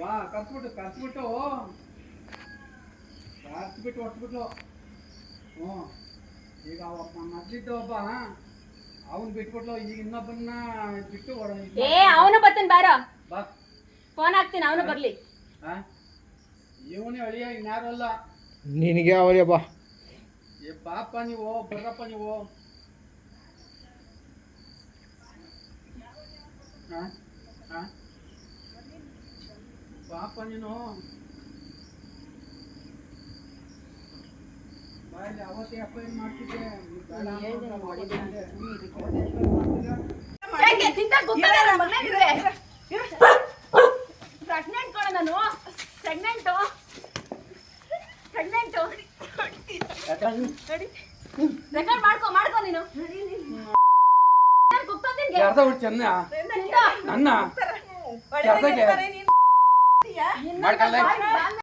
ಬಾ ಕರ್ಸ್ಬಿಟ್ಟು ಹೊಟ್ಬಿಟ್ಟು ಹ್ಞೂ ಈಗ ಮೊದ್ಲಿದ್ದ ಒಬ್ಬ ಅವನ್ ಬಿಟ್ಬಿಟ್ಲು ಈಗ ಇನ್ನೊಬ್ಬನ್ನ ಬಿಟ್ಟು ಅವನು ಬರ್ತಾನೆ ಬಾರೋ ಬಾ ಫೋನ್ ಹಾಕ್ತೀನಿ ಅವನು ಬರ್ಲಿ ಇವನೇ ಅಳಿಯ ಇನ್ಯಾರು ಅಲ್ಲ ನಿನಗೆ ಅವರೇ ಬಾ ಬಾಪ ನೀವು ಬರ್ರಪ್ಪ ನೀವು ಬಾಪ ನೀನು ಅವತ್ತೇ ಅಪ್ಲೈ ಮಾಡ್ತಿದ್ದೆ ಪ್ರೆಗ್ನೆಂಟ್ ಕೊಡ ನಾನು ಪ್ರೆಗ್ನೆಂಟು ರೆಕಾರ್ಡ್ ಮಾಡ್ಕೊ ನೀನು ಚೆನ್ನ ನನ್ನ ಮಾಡ್ಕಲ್ಲ